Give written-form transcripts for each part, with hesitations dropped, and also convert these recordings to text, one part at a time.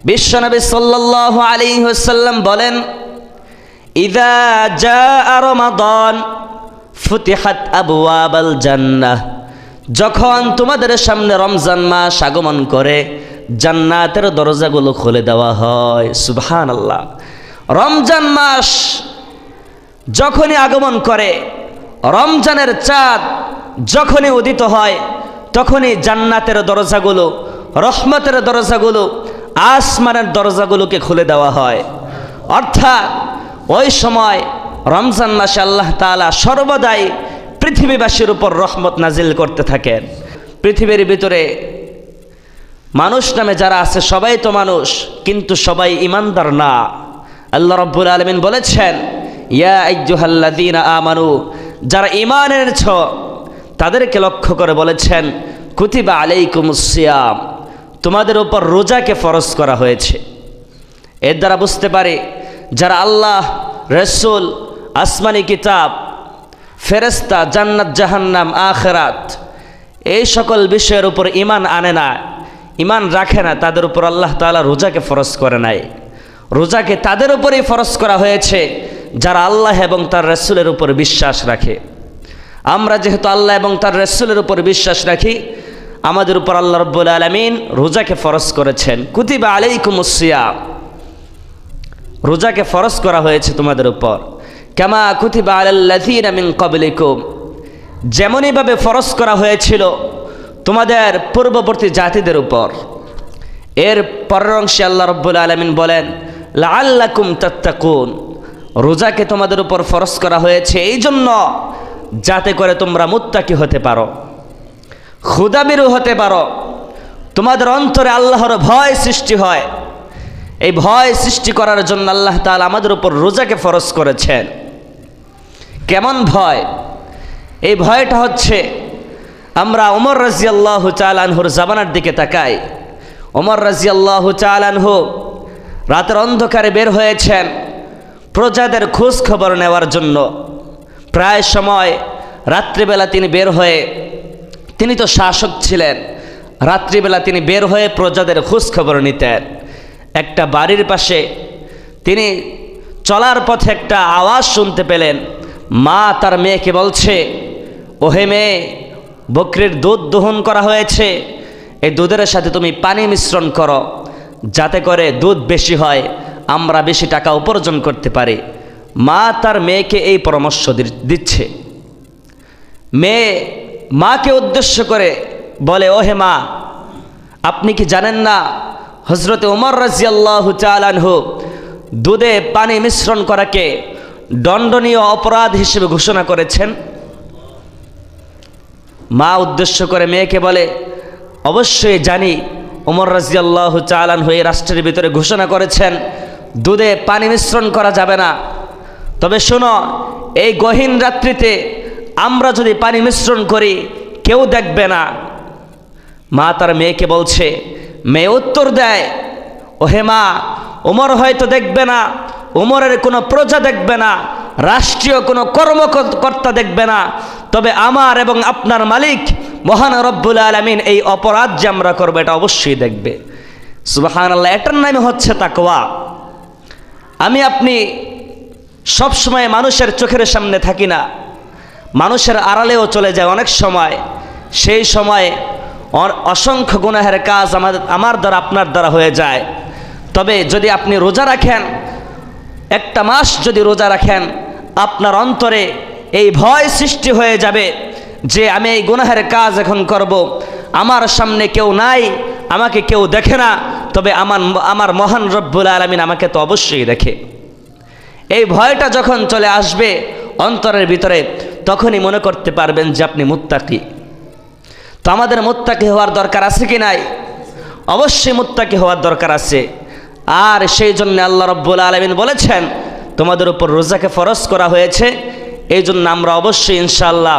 বিশ্বনবী সাল্লাল্লাহু আলাইহি ওয়াসাল্লাম বলেন, ইযা জাআ রমাদান ফুতিহাত আবওয়াবাল জান্নাহ, যখন তোমাদের সামনে রমজান মাস আগমন করে জান্নাতের দরজাগুলো খুলে দেওয়া হয়। সুবহানাল্লাহ। রমজান মাস যখনই আগমন করে, রমজানের চাঁদ যখনই উদিত হয়, তখনই জান্নাতের দরজাগুলো, রহমতের দরজাগুলো, আসমানের দরজাগুলোকে খুলে দেওয়া হয়। অর্থাৎ ওই সময় রমজান মাসে আল্লাহ তাআলা সর্বদাই পৃথিবীবাসীর উপর রহমত নাজিল করতে থাকেন। পৃথিবীর ভিতরে মানুষ নামে যারা আছে সবাই তো মানুষ, কিন্তু সবাই ঈমানদার না। আল্লাহ রাব্বুল আলামিন বলেছেন, ইয়া আইয়ুহাল্লাযীনা আমানু, যারা ঈমান এনেছ তাদেরকে লক্ষ্য করে বলেছেন, কুতিবা আলাইকুমুস সিয়াম, তোমাদের উপর রোজাকে ফরজ করা হয়েছে। এর দ্বারা বুঝতে পারি যারা আল্লাহ, রাসূল, আসমানি কিতাব, ফেরেশতা, জান্নাত, জাহান্নাম, আখিরাত এই সকল বিষয়ের উপর ঈমান আনে না, ঈমান রাখে না, তাদের উপর আল্লাহ তাআলা রোজাকে ফরজ করে নাই। রোজাকে তাদের উপরেই ফরজ করা হয়েছে যারা আল্লাহ এবং তার রাসূলের উপর বিশ্বাস রাখে। আমরা যেহেতু আল্লাহ এবং তার রাসূলের উপর বিশ্বাস রাখি, আমাদের উপর আল্লাহ রাব্বুল আলামিন রোজাকে ফরজ করেছেন। কুতিবা আলাইকুমুস সিয়াম, রোজাকে ফরজ করা হয়েছে তোমাদের উপর। কামা কুতিবা আলাল্লাযীনা মিন ক্বাবলিকুম, যেমনইভাবে ফরজ করা হয়েছিল তোমাদের পূর্ববর্তী জাতিদের উপর। এর পরের অংশে আল্লাহ রাব্বুল আলামিন বলেন, লাআল্লাকুম তাত্তাকুন, রোজাকে তোমাদের উপর ফরজ করা হয়েছে এই জন্য যাতে করে তোমরা মুত্তাকি হতে পারো, ক্ষুধাবিরু হতে পারো, তোমাদের অন্তরে আল্লাহর ভয় সৃষ্টি হয়। এই ভয় সৃষ্টি করার জন্য আল্লাহ তাআলা আমাদের উপর রোজাকে ফরজ করেছেন। কেমন ভয়? এই ভয়টা হচ্ছে, আমরা ওমর রাদিয়াল্লাহু তাআলা আনহুর জামানার দিকে তাকাই। ওমর রাদিয়াল্লাহু তাআলা আনহু রাতের অন্ধকারে বের হয়েছেন প্রজাদের খোঁজ খবর নেওয়ার জন্য। প্রায় সময় রাত্রিবেলা তিনি বের হয়ে, তিনি তো শাসক ছিলেন, রাত্রিবেলা তিনি বের হয়ে প্রজাদের খোঁজ খবর নিতেন। একটা বাড়ির পাশে তিনি চলার পথে একটা আওয়াজ শুনতে পেলেন। মা তার মেয়েকে বলছে, ওহে মেয়ে, বকরির দুধ দহন করা হয়েছে, এই দুধের সাথে তুমি পানি মিশ্রণ করো, যাতে করে দুধ বেশি হয়, আমরা বেশি টাকা উপার্জন করতে পারি। মা তার মেয়েকে এই পরামর্শ দিচ্ছে। মেয়ে মাকে উদ্দেশ্য করে বলে, ওহে মা, আপনি কি জানেন না হযরতে ওমর রাদিয়াল্লাহু তাআলা আনহু দুধে পানি মিশ্রণ করাকে দণ্ডনীয় অপরাধ হিসেবে ঘোষণা করেছেন? মা উদ্দেশ্য করে মেয়েকে বলে, অবশ্যই জানি ওমর রাদিয়াল্লাহু তাআলা আনহু এই রাষ্ট্রের ভিতরে ঘোষণা করেছেন দুধে পানি মিশ্রণ করা যাবে না। তবে শোনো, এই গহীন রাত্রিতে আমরা যদি পানি মিশ্রণ করি কেউ দেখবে না। মা তার মেয়েকে বলছে, মেয়ে উত্তর দেয়, ওহে মা, ওমর হয়তো দেখবে না, ওমরের কোনো প্রজা দেখবে না, রাষ্ট্রীয় কোনো কর্মকর্তা দেখবে না, তবে আমার এবং আপনার মালিক মহান রব্বুল আলামিন এই অপরাধ যে আমরা করবো এটা অবশ্যই দেখবে। সুবহানাল্লাহ। এটার নামই হচ্ছে তাকওয়া। আমি আপনি সবসময় মানুষের চোখের সামনে থাকি না, মানুষের আড়ালেও চলে যায় অনেক সময়। সেই সময় অসংখ্য গুনাহের কাজ আমার দ্বারা আপনার দ্বারা হয়ে যায়। তবে যদি আপনি রোজা রাখেন, একটা মাস যদি রোজা রাখেন, আপনার অন্তরে এই ভয় সৃষ্টি হয়ে যাবে যে আমি এই গুনাহের কাজ এখন করব, আমার সামনে কেউ নাই, আমাকে কেউ দেখে না, তবে আমার মহান রব্বুল আলামিন আমাকে তো অবশ্যই দেখে। এই ভয়টা যখন চলে আসবে অন্তরের ভিতরে, তখনই মনে করতে পারবেন যে আপনি মুত্তাকি। তো আমাদের মুত্তাকি হওয়ার দরকার আছে কি নাই? অবশ্যই মুত্তাকি হওয়ার দরকার আছে। আর সেই জন্য আল্লাহ রাব্বুল আলামিন বলেছেন তোমাদের উপর রোজাকে ফরজ করা হয়েছে। এই জন্য আমরা অবশ্যই ইনশাআল্লাহ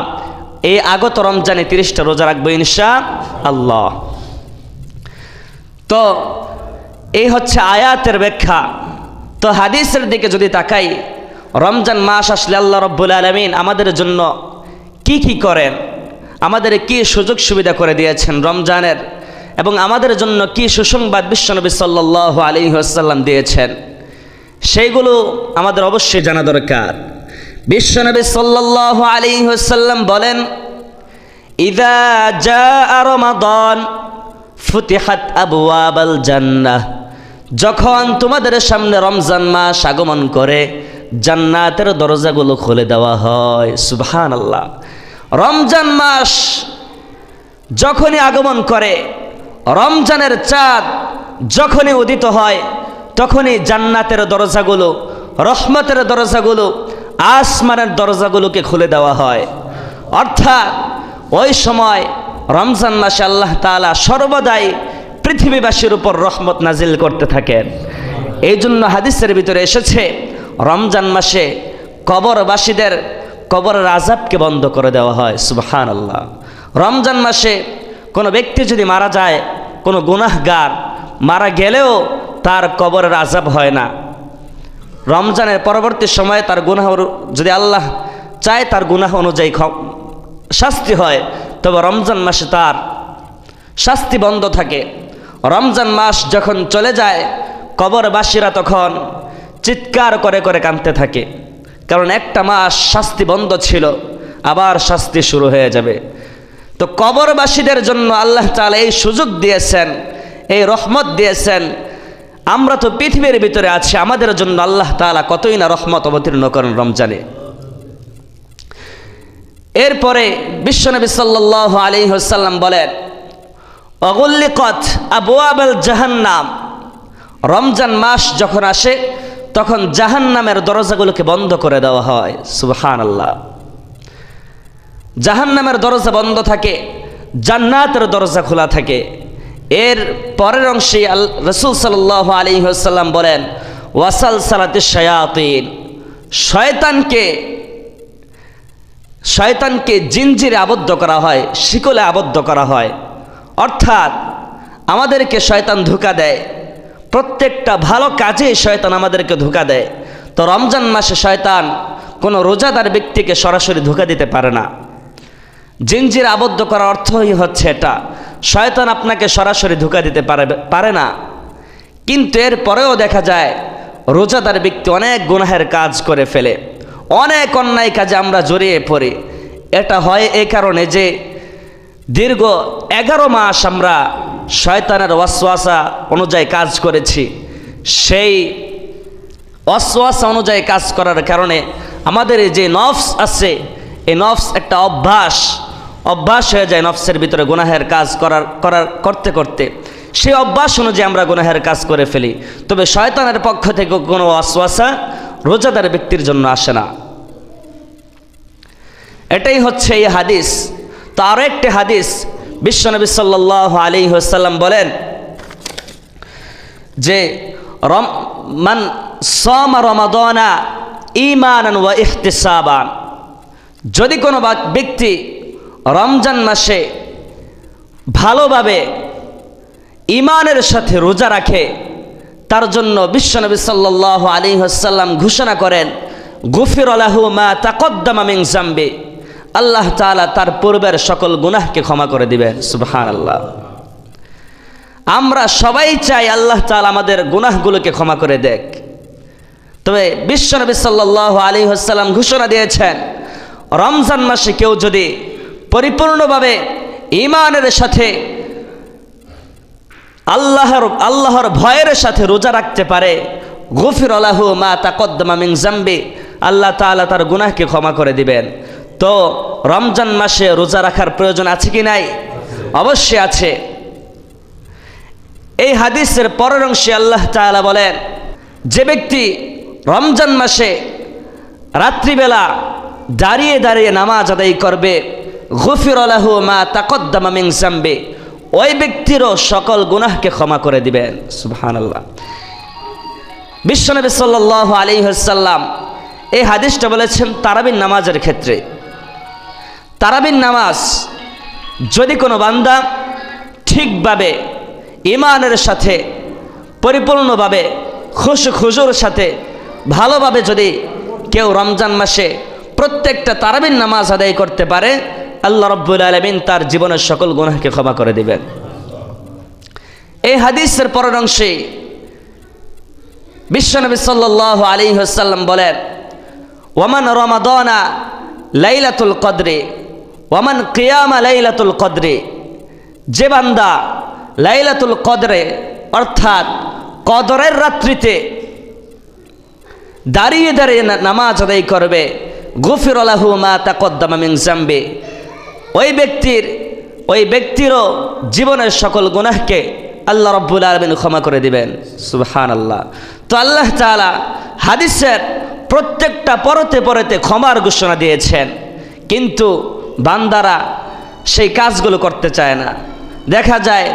এই আগত রমজানে 30টা রোজা রাখবো ইনশাআল্লাহ। তো এই হচ্ছে আয়াতের ব্যাখ্যা। তো হাদিসের দিকে যদি তাকাই, রমজান মাস আসলে আল্লাহ রাব্বুল আলামিন আমাদের জন্য কি কি করেন, আমাদের কি সুযোগ সুবিধা করে দিয়েছেন রমজানের। এবং আমাদের জন্য কি সুসংবাদ বিশ্বনবী সাল্লাল্লাহু আলাইহি ওয়াসাল্লাম দিয়েছেন, সেইগুলো আমাদের অবশ্যই জানা দরকার। বিশ্বনবী সাল্লাল্লাহু আলাইহি ওয়াসাল্লাম বলেন, ইযা জাআ রমাদান ফুতিহাত আবওয়াবাল জান্নাহ, যখন তোমাদের সামনে রমজান মাস আগমন করে জান্নাতের দরজাগুলো খুলে দেওয়া হয়। সুবহানাল্লাহ। রমজান মাস যখনই আগমন করে, রমজানের চাঁদ যখনই উদিত হয়, তখনই জান্নাতের দরজাগুলো, রহমতের দরজাগুলো, আসমানের দরজাগুলোকে খুলে দেওয়া হয়। অর্থাৎ ওই সময় রমজান মাসে আল্লাহ তাআলা সর্বদাই পৃথিবীবাসীর উপর রহমত নাজিল করতে থাকেন। এই জন্য হাদিসের ভিতরে এসেছে, রমজান মাসে কবরবাসীদের কবরের আযাবকে বন্ধ করে দেওয়া হয়। সুবহানাল্লাহ। রমজান মাসে কোনো ব্যক্তি যদি মারা যায়, কোনো গুনাহগার মারা গেলেও তার কবরের আযাব হয় না। রমজানের পরবর্তী সময়ে তার গুনাহ যদি আল্লাহ চায় তার গুনাহ অনুযায়ী শাস্তি হয়, তবে রমজান মাসে তার শাস্তি বন্ধ থাকে। রমজান মাস যখন চলে যায়, কবরবাসীরা তখন চিৎকার করে করে কাঁদতে থাকে, কারণ একটা মাস শাস্তি বন্ধ ছিল, আবার শাস্তি শুরু হয়ে যাবে। তো কবরবাসীদের জন্য আল্লাহ তাআলা এই সুযোগ দিয়েছেন, এই রহমত দিয়েছেন। আমরা তো পৃথিবীর ভিতরে আছি, আমাদের জন্য আল্লাহ তাআলা কতই না রহমত অবতীর্ণ করেন রমজানে। এরপরে বিশ্বনবী সাল্লাল্লাহু আলাইহি ওয়াসাল্লাম বলেন, অগুল্লিকত আবওয়াবাল জাহান্নাম, রমজান মাস যখন আসে তখন জাহান্নামের দরজাগুলোকে বন্ধ করে দেওয়া হয়। সুবহানাল্লাহ। জাহান্নামের দরজা বন্ধ থাকে, জান্নাতের দরজা খোলা থাকে। এর পরের অংশে রাসূল সাল্লাল্লাহু আলাইহি ওয়াসাল্লাম বলেন, ওয়াসালসালাতিশ শায়াতিন, শয়তানকে জিনজিরে আবদ্ধ করা হয়, শিকলে আবদ্ধ করা হয়। অর্থাৎ আমাদেরকে শয়তান ধোঁকা দেয়, প্রত্যেকটা ভালো কাজে শয়তান আমাদেরকে ধোঁকা দেয়। তো রমজান মাসে শয়তান কোনো রোজাদার ব্যক্তিকে সরাসরি ধোঁকা দিতে পারে না। জিনজির আবদ্ধ করার অর্থই হচ্ছে এটা, শয়তান আপনাকে সরাসরি ধোঁকা দিতে পারে না। কিন্তু এর পরেও দেখা যায় রোজাদার ব্যক্তি অনেক গুনাহের কাজ করে ফেলে, অনেক অন্যায় কাজে আমরা জড়িয়ে পড়ি। এটা হয় এই কারণে যে দীর্ঘ 11 মাস আমরা শয়তানের ওয়াসওয়াসা অনুযায়ী কাজ করেছি। সেই ওয়াসওয়াসা অনুযায়ী কাজ করার কারণে আমাদের যে নফস আছে, এই নফস একটা অভ্যাস হয়ে যায় নফসের ভিতরে গুনাহের কাজ করতে করতে। সেই অভ্যাস অনুযায়ী আমরা গুনাহের কাজ করে ফেলি। তবে শয়তানের পক্ষ থেকে কোনো ওয়াসওয়াসা রোজাদার ব্যক্তির জন্য আসে না। এটাই হচ্ছে এই হাদিস। তো আরও একটি হাদিস, বিশ্বনবী সাল্লাল্লাহু আলাইহি ওয়াসাল্লাম বলেন যে মান সামা রমাদানা ঈমানান ওয়া ইহতিসাবান, যদি কোনো ব্যক্তি রমজান মাসে ভালোভাবে ঈমানের সাথে রোজা রাখে, তার জন্য বিশ্বনবী সাল্লাল্লাহু আলাইহি ওয়াসাল্লাম ঘোষণা করেন, গুফির লাহু মা তাকদ্দামা মিন যামবি, আল্লাহ তাআলা তার পূর্বের সকল গুনাহকে ক্ষমা করে দিবেন। সুবহানাল্লাহ। আমরা সবাই চাই আল্লাহ তাআলা আমাদের গুনাহগুলোকে ক্ষমা করে দেখ। তবে বিশ্বনবী সাল্লাল্লাহু আলাইহি ওয়াসাল্লাম ঘোষণা দিয়েছেন, রমজান মাসে কেউ যদি পরিপূর্ণভাবে ঈমানের সাথে আল্লাহর ভয়ের সাথে রোজা রাখতে পারে, গুফির লাহু মা তাকদ্দামা মিন যামবি, আল্লাহ তাআলা তার গুনাহকে ক্ষমা করে দিবেন। তো রমজান মাসে রোজা রাখার প্রয়োজন আছে কি নাই? অবশ্যই আছে। এই হাদিসের পরের অংশে আল্লাহ তাআলা বলেন, যে ব্যক্তি রমজান মাসে রাত্রিবেলা দাঁড়িয়ে দাঁড়িয়ে নামাজ আদায় করবে, গুফির লাহু মা তাকদ্দামা মিন যামবি, ওই ব্যক্তিরও সকল গুনাহকে ক্ষমা করে দিবেন। সুবহানাল্লাহ। বিশ্বনবী সাল্লাল্লাহু আলাইহি ওয়াসাল্লাম এই হাদিসটা বলেছেন তারাবির নামাজের ক্ষেত্রে। তারাবির নামাজ যদি কোনো বান্দা ঠিকভাবে ঈমানের সাথে পরিপূর্ণভাবে খুশুর সাথে ভালোভাবে যদি কেউ রমজান মাসে প্রত্যেকটা তারাবির নামাজ আদায় করতে পারে, আল্লাহ রাব্বুল আলামিন তার জীবনের সকল গুনাহকে ক্ষমা করে দিবেন। এই হাদিসের পরের অংশে বিশ্বনবী সাল্লাল্লাহু আলাইহি ওয়াসাল্লাম বলেন, ওয়ামান রমাদানা লাইলাতুল কদরে ওয়ামান কিয়ামা লাইলাতুল কদরে, যে বান্দা লাইলাতুল কদরে অর্থাৎ কদরের রাত্রিতে দাঁড়িয়ে দাঁড়িয়ে নামাজ আদায় করবে, গুফির লাহু মা তাকদ্দামা মিন যামবি, ওই ব্যক্তিরও জীবনের সকল গুনাহকে আল্লাহ রাব্বুল আলামিন ক্ষমা করে দিবেন। সুবহানাল্লাহ। তো আল্লাহ তাআলা হাদিসের প্রত্যেকটা পরতে পরতে ক্ষমার ঘোষণা দিয়েছেন, কিন্তু বান্দারা সেই কাজগুলো করতে চায় না। দেখা যায়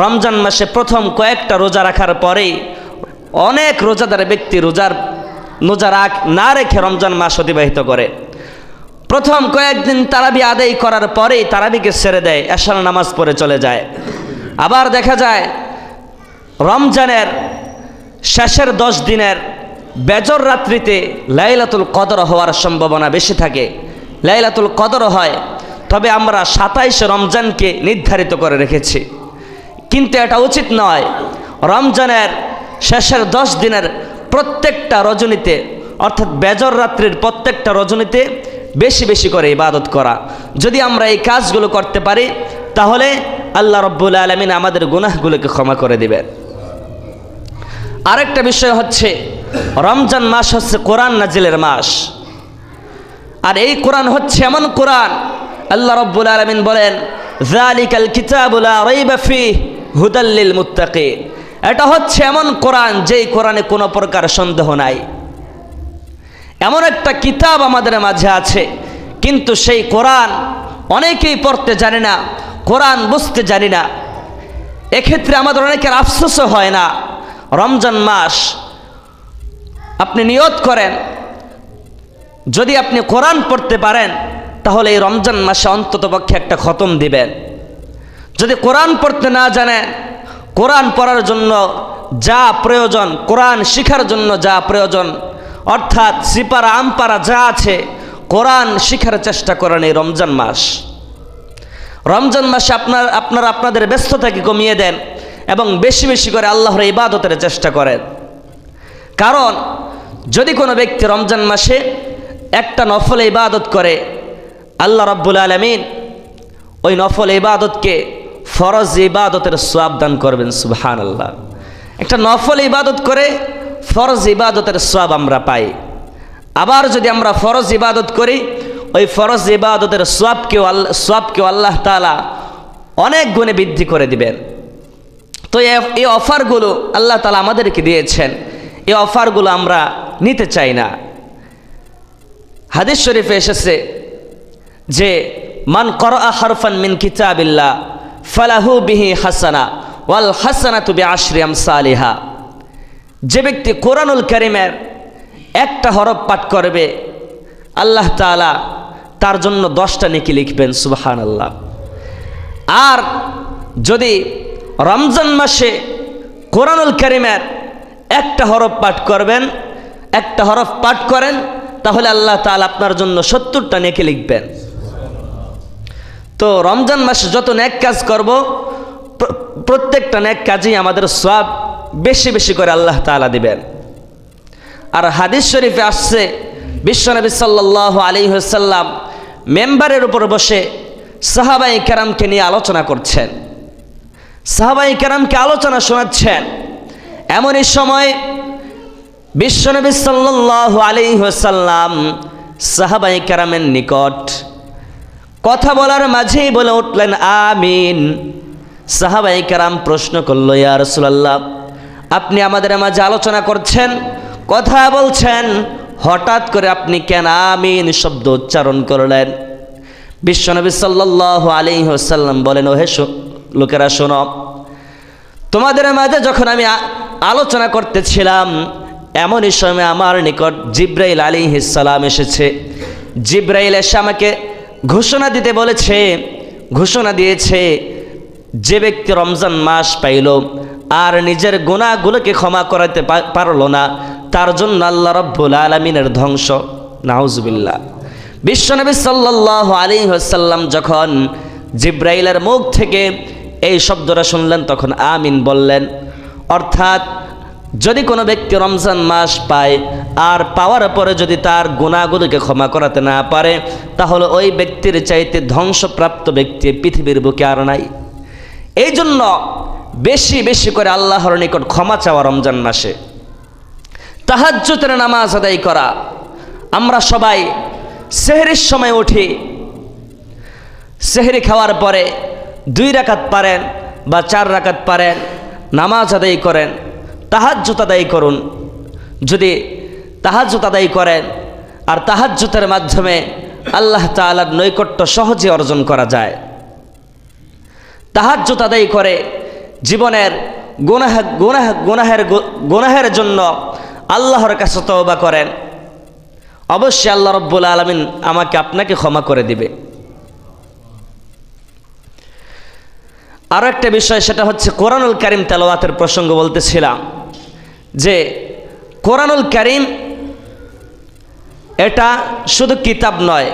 রমজান মাসে প্রথম কয়েকটা রোজা রাখার পরেই অনেক রোজাদার ব্যক্তি রোজা না রেখে রমজান মাস অতিবাহিত করে। প্রথম কয়েকদিন তারাবি আদায় করার পরেই তারাবিকে ছেড়ে দেয়, এশার নামাজ পড়ে চলে যায়। আবার দেখা যায় রমজানের শেষের 10 দিনের বেজর রাত্রিতে লাইলাতুল কদর হওয়ার সম্ভাবনা বেশি থাকে। লাইলাতুল কদর হয়, তবে আমরা 27 রমজানকে নির্ধারিত করে রেখেছি, কিন্তু এটা উচিত নয়। রমজানের শেষের 10 দিনের প্রত্যেকটা রজনীতে অর্থাৎ বেজর রাত্রির প্রত্যেকটা রজনীতে বেশি বেশি করে ইবাদত করা। যদি আমরা এই কাজগুলো করতে পারি তাহলে আল্লাহ রাব্বুল আলামিন আমাদের গুনাহগুলোকে ক্ষমা করে দিবেন। আরেকটা বিষয় হচ্ছে, রমজান মাস হচ্ছে কোরআন নাজিলের মাস, আর এই কোরআন হচ্ছে এমন কোরআন, আল্লাহ রাব্বুল আলামিন বলেন, যালিকাল কিতাবু লা রাইবা ফীহি হুদাল লিল মুত্তাকিন। এটা হচ্ছে এমন কোরআন যেই কোরআনে কোনো প্রকার সন্দেহ নাই। এমন একটা কিতাব আমাদের মাঝে আছে, কিন্তু সেই কোরআন অনেকেই পড়তে জানে না, কোরআন বুঝতে জানি না। এক্ষেত্রে আমাদের অনেকের আফসোসও হয় না। রমজান মাস আপনি নিয়ত করেন, যদি আপনি কোরআন পড়তে পারেন তাহলে এই রমজান মাসে অন্ততপক্ষে একটা খতম দিবেন। যদি কোরআন পড়তে না জানেন, কোরআন পড়ার জন্য যা প্রয়োজন, কোরআন শিখার জন্য যা প্রয়োজন, অর্থাৎ সিপারা আমপারা যা আছে, কোরআন শিখার চেষ্টা করেন এই রমজান মাস। রমজান মাসে আপনারা আপনাদের ব্যস্ততাকে কমিয়ে দেন এবং বেশি বেশি করে আল্লাহর ইবাদতের চেষ্টা করেন। কারণ যদি কোনো ব্যক্তি রমজান মাসে একটা নফল ইবাদত করে, আল্লাহ রাব্বুল আলামিন ওই নফল ইবাদতকে ফরজ ইবাদতের সওয়াব দান করবেন। সুবহানাল্লাহ। একটা নফল ইবাদত করে ফরজ ইবাদতের সওয়াব আমরা পাই। আবার যদি আমরা ফরজ ইবাদত করি, ওই ফরজ ইবাদতের সওয়াবকেও আল্লাহ তাআলা অনেক গুণে বৃদ্ধি করে দিবেন। তো এই অফারগুলো আল্লাহ তাআলা আমাদেরকে দিয়েছেন, এই অফারগুলো আমরা নিতে চাই না। হাদিস শরীফে এসেছে যে মান ক্বরাআ হারফান মিন কিতাবিল্লাহ ফালাহু বিহি হাসানা ওয়াল হাসানাতু বিআশরি আমসালিহা। যে ব্যক্তি কোরআনুল কারীমের একটা হরফ পাঠ করবে, আল্লাহ তাআলা তার জন্য 10টা নেকি লিখবেন। সুবহানাল্লাহ। আর যদি রমজান মাসে কোরআনুল কারীমের একটা হরফ পাঠ করেন তাহলে আল্লাহ তাআলা আপনার জন্য 70টা নেকি লিখবেন। তো রমজান মাসে যত নেক কাজ করব, প্রত্যেকটা নেক কাজেই আমাদের সওয়াব বেশি বেশি করে আল্লাহ তাআলা দিবেন। আর হাদিস শরীফে আসছে, বিশ্বনবী সাল্লাল্লাহু আলাইহি ওয়াসাল্লাম মেম্বারের উপর বসে সাহাবায়ে কেরামকে নিয়ে আলোচনা করছেন, সাহাবায়ে কেরামকে আলোচনা শোনাচ্ছেন। এমনই সময় বিশ্বনবী সাল্লাল্লাহু আলাইহি ওয়াসাল্লাম সাহাবায়ে কেরামের নিকট কথা বলার মাঝেই বলে উঠলেন, আমিন। সাহাবায়ে কেরাম প্রশ্ন করল, ইয়া রাসূলুল্লাহ, আপনি আমাদের মাঝে আলোচনা করছেন, কথা বলছেন, হঠাৎ করে আপনি কেন আমিন শব্দ উচ্চারণ করলেন? বিশ্বনবী সাল্লাল্লাহু আলাইহি ওয়াসাল্লাম বলেন, ওহে লোকেরা শোনো, তোমাদের মাঝে যখন আমি আলোচনা করতেছিলাম, এমনই সময় আমার নিকট জিব্রাইল আলাইহিস সালাম এসেছে। জিব্রাইল এসে আমাকে ঘোষণা দিয়েছে, যে ব্যক্তি রমজান মাস পাইল আর নিজের গুনাহগুলোকে ক্ষমা করাতে পারল না, তার জন্য আল্লাহ রাব্বুল আলামিনের ধ্বংস। নাউজুবিল্লাহ। বিশ্বনবী সাল্লাল্লাহু আলাইহি ওয়াসাল্লাম যখন জিব্রাইলের মুখ থেকে এই শব্দটা শুনলেন তখন আমিন বললেন। অর্থাৎ যদি কোনো ব্যক্তি রমজান মাস পায় আর পাওয়ার পরে যদি তার গুনাহগুলোকে ক্ষমা করাতে না পারে, তাহলে ওই ব্যক্তির চাইতে ধ্বংসপ্রাপ্ত ব্যক্তি পৃথিবীর বুকে আর নাই। এই জন্য বেশি বেশি করে আল্লাহর নিকট ক্ষমা চাওয়া রমজান মাসে, তাহাজ্জুদের নামাজ আদায় করা। আমরা সবাই সেহরির সময় উঠি, সেহরি খাওয়ার পরে 2 রাকাত পারেন বা 4 রাকাত পারেন, নামাজ আদায় করেন, তাহাজ্জুদ আদায় করুন। যদি তাহাজ্জুদ আদায় করেন আর তাহাজ্জুদের মাধ্যমে আল্লাহ তাআলার নৈকট্য সহজে অর্জন করা যায়। তাহাজ্জুদ আদায় করে জীবনের গুনাহের জন্য আল্লাহর কাছে তওবা করেন, অবশ্যই আল্লাহ রাব্বুল আলামিন আমাকে আপনাকে ক্ষমা করে দিবে। আরও একটা বিষয়, সেটা হচ্ছে কোরআনুল কারীম তেলাওয়াতের প্রসঙ্গ বলতেছিলাম যে কোরআনুল কারীম এটা শুধু কিতাব নয়,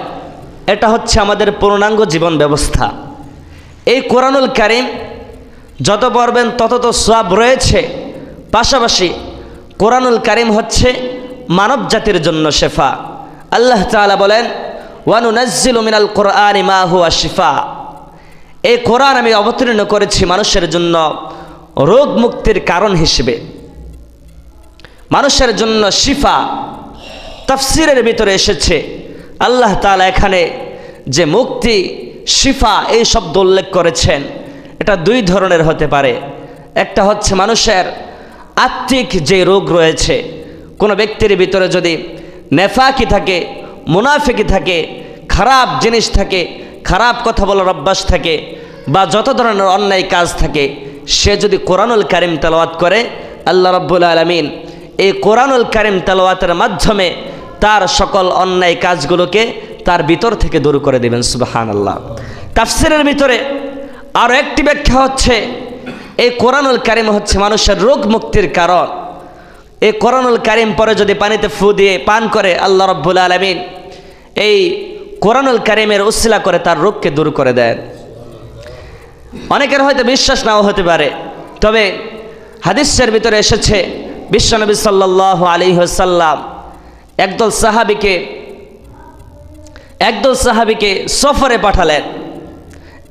এটা হচ্ছে আমাদের পূর্ণাঙ্গ জীবন ব্যবস্থা। এই কোরআনুল কারীম যত পড়বেন তত তো সওয়াব রয়েছে, পাশাপাশি কোরআনুল কারীম হচ্ছে মানব জাতির জন্য শেফা। আল্লাহ তাআলা বলেন, ওয়া নুনাজ্জিলু মিনাল কুরআনি মা হুয়া শিফা। এই কোরআন আমি অবতীর্ণ করেছি মানুষের জন্য রোগ মুক্তির কারণ হিসেবে, মানুষের জন্য শিফা। তাফসীরের ভিতরে এসেছে আল্লাহ তাআলা এখানে যে মুক্তি, শিফা এই শব্দ উল্লেখ করেছেন, এটা 2 ধরনের হতে পারে। একটা হচ্ছে মানুষের আত্মিক যে রোগ রয়েছে, কোনো ব্যক্তির ভিতরে যদি নেফাকি থাকে, মুনাফিকি থাকে, খারাপ জিনিস থাকে, খারাপ কথা বলার অভ্যাস থাকে, বা যত ধরনের অন্যায় কাজ থাকে, সে যদি কোরআনুল কারীম তেলাওয়াত করে, আল্লাহ রাব্বুল আলামিন এই কোরআনুল কারীম তেলাওয়াতের মাধ্যমে তার সকল অন্যায় কাজগুলোকে তার ভিতর থেকে দূর করে দেবেন। সুবহানাল্লাহ। তাফসীরের ভিতরে আরও একটি ব্যাখ্যা হচ্ছে, এই কোরআনুল কারীম হচ্ছে মানুষের রোগ মুক্তির কারণ। এই কোরআনুল কারীম পরে যদি পানিতে ফু দিয়ে পান করে, আল্লাহ রাব্বুল আলামিন এই কোরআনুল কারীমের উসিলা করে তার রোগকে দূর করে দেন। অনেকের হয়তো বিশ্বাস নাও হতে পারে, তবে হাদিসের ভিতরে এসেছে বিশ্বনবী সাল্লাল্লাহু আলাইহি ওয়াসাল্লাম একদল সাহাবীকে সফরে পাঠালেন।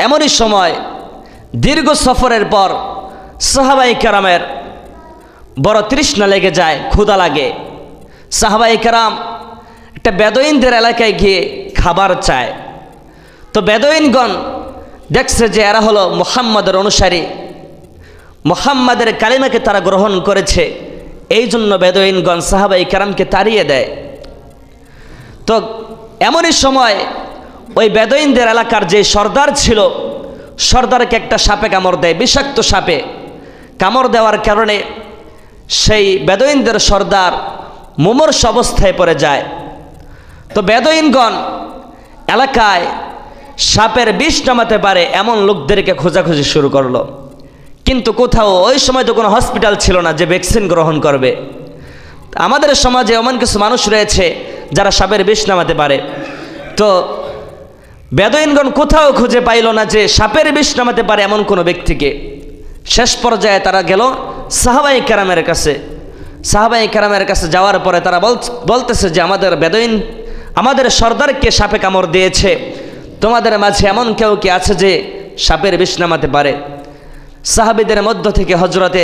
এমনই সময় দীর্ঘ সফরের পর সাহাবায়ে কেরামের বড় তৃষ্ণা লেগে যায়, ক্ষুধা লাগে। সাহাবায়ে কেরাম একটা বেদুইনদের এলাকায় গিয়ে খাবার চায়। তো বেদুইনগণ দেখছে যে এরা হলো মুহাম্মাদের অনুসারী, মুহাম্মাদের কালিমাকে তারা গ্রহণ করেছে, এই জন্য বেদুইনগণ সাহাবায়ে কেরামকে তাড়িয়ে দেয়। তো এমনই সময় ওই বেদুইনদের এলাকার যে সর্দার ছিল, সর্দারকে একটা সাপে কামড় দেয়, বিষাক্ত সাপে কামড় দেওয়ার কারণে সেই বেদুইনদের সর্দার মুমূর্ষ অবস্থায় পড়ে যায়। তো বেদুইনগণ এলাকায় সাপের বিষ নামাতে পারে এমন লোকদেরকে খোঁজাখুঁজি শুরু করলো, কিন্তু কোথাও ওই সময় তো কোনো হসপিটাল ছিল না যে ভ্যাকসিন গ্রহণ করবে। আমাদের সমাজে এমন কিছু মানুষ রয়েছে যারা সাপের বিষ নামাতে পারে। তো বেদুইনগণ কোথাও খুঁজে পাইল না যে সাপের বিষ নামাতে পারে এমন কোনো ব্যক্তিকে। শেষ পর্যায়ে তারা গেল সাহাবায়ে কেরামের কাছে। সাহাবায়ে কেরামের কাছে যাওয়ার পরে তারা বলতেছে যে আমাদের সর্দারকে সাপে কামড় দিয়েছে, তোমাদের মাঝে এমন কেউ কি আছে যে সাপের বিষ নামাতে পারে? সাহাবীদের মধ্য থেকে হযরতে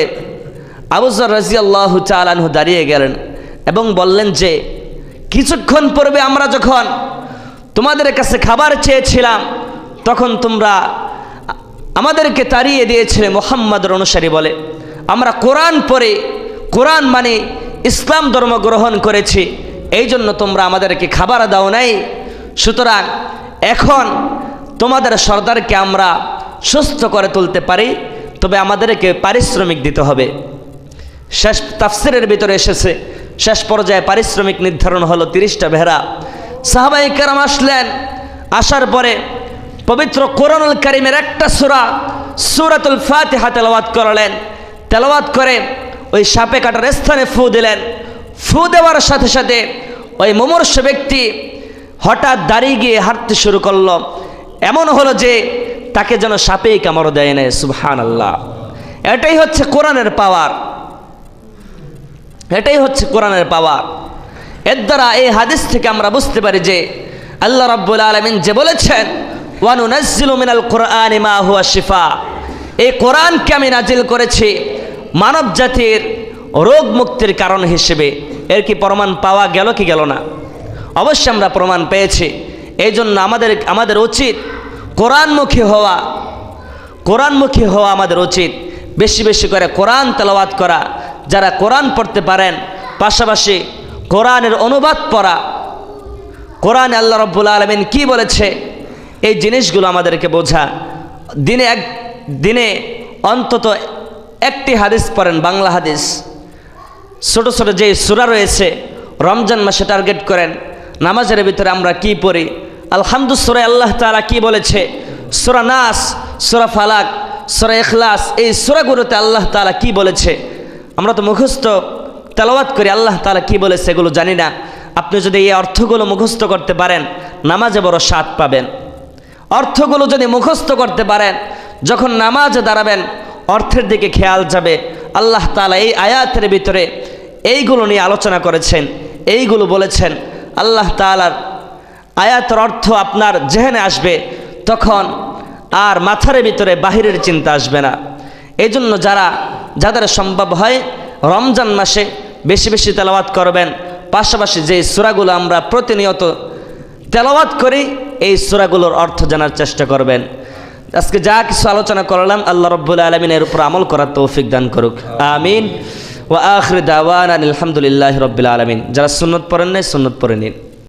আবু যর রাদিয়াল্লাহু তাআলা আনহু দাঁড়িয়ে গেলেন এবং বললেন যে কিছুক্ষণ পূর্বে আমরা যখন তোমাদের কাছে খাবার চেয়েছিলাম, তখন তোমরা আমাদেরকে তাড়িয়ে দিয়েছিলে মুহাম্মাদের অনুসারী বলে। আমরা কোরআন পড়ে, কোরআন মানে ইসলাম ধর্ম গ্রহণ করেছি, এই জন্য তোমরা আমাদেরকে খাবার দাও নাই। সুতরাং এখন তোমাদের সর্দারকে আমরা সুস্থ করে তুলতে পারি, তবে আমাদেরকে পারিশ্রমিক দিতে হবে। শেষ তাফসীরের ভিতরে এসেছে শেষ পর্যায়ে পারিশ্রমিক নির্ধারণ হলো 30টা ভেড়া। সাহাবায়ে কেরাম আসলেন, আসার পরে পবিত্র কোরআনুল কারীমের একটা সূরাতুল ফাতিহা তেলাওয়াত করলেন। তেলাওয়াত করে ওই সাপে কাটার স্থানে ফু দিলেন। ফু দেওয়ার সাথে সাথে ওই মুমূর্ষ ব্যক্তি হঠাৎ দাঁড়িয়ে গিয়ে হাঁটতে শুরু করলো। এমন হলো যে তাকে যেন সাপেই কামড় দেয় না। সুবহানাল্লাহ। এটাই হচ্ছে কোরআনের পাওয়ার, এটাই হচ্ছে কোরআনের পাওয়ার। এর দ্বারা এই হাদিস থেকে আমরা বুঝতে পারি যে আল্লাহ রাব্বুল আলামিন যে বলেছেন ওয়া নুনাজ্জিলু মিনাল কুরআনি মা হুয়া শিফা, এই কোরআনকে আমি নাজিল করেছি মানব জাতির রোগ মুক্তির কারণ হিসেবে। এর কি প্রমাণ পাওয়া গেল কি গেল না? অবশ্যই আমরা প্রমাণ পেয়েছি। এই জন্য আমাদের উচিত কোরআনমুখী হওয়া, কোরআনমুখী হওয়া আমাদের উচিত। বেশি বেশি করে কোরআন তেলাওয়াত করা, যারা কোরআন পড়তে পারেন পাশাপাশি কোরআনের অনুবাদ পড়া, কোরআন আল্লাহ রাব্বুল আলামিন কি বলেছে এই জিনিসগুলো আমাদেরকে বোঝা। দিনে অন্তত একটি হাদিস পড়েন, বাংলা হাদিস। ছোট ছোট যে সূরা রয়েছে রমজান মাসে টার্গেট করেন। নামাজের ভিতরে আমরা কি পড়ি? আলহামদুলিল্লাহ সূরা আল্লাহ তাআলা কি বলেছে, সূরা নাস, সূরা ফালাক, সূরা ইখলাস, এই সূরাগুলোতে আল্লাহ তাআলা কি বলেছে আমরা তো মুখস্থ তেলাওয়াত করি। আল্লাহ তাআলা কি বলেছে এগুলো জানি না। আপনি যদি এই অর্থগুলো মুখস্থ করতে পারেন নামাজে বড় স্বাদ পাবেন। অর্থগুলো যদি মুখস্থ করতে পারেন, যখন নামাজে দাঁড়াবেন অর্থের দিকে খেয়াল যাবে। আল্লাহ তাআলা এই আয়াতের ভিতরে এইগুলো নিয়ে আলোচনা করেছেন, এইগুলো বলেছেন। আল্লাহ তাআলার আয়াতের অর্থ আপনার জেহেনে আসবে, তখন আর মাথার ভিতরে বাহিরের চিন্তা আসবে না। এই জন্য যাদের সম্ভব হয় রমজান মাসে বেশি বেশি তেলাওয়াত করবেন। পাশাপাশি যে সূরাগুলো আমরা প্রতিনিয়ত তেলাওয়াত করি এই সূরাগুলোর অর্থ জানার চেষ্টা করবেন। আজকে যা কিছু আলোচনা করলাম আল্লাহ রাব্বুল আলামিন এর উপর আমল করার তৌফিক দান করুক, আমিন। ওয়া আখির দাওয়ানা আলহামদুলিল্লাহি রাব্বিল আলামিন। যারা সুন্নত পড়েন নাই সুন্নত পড়ে নিন।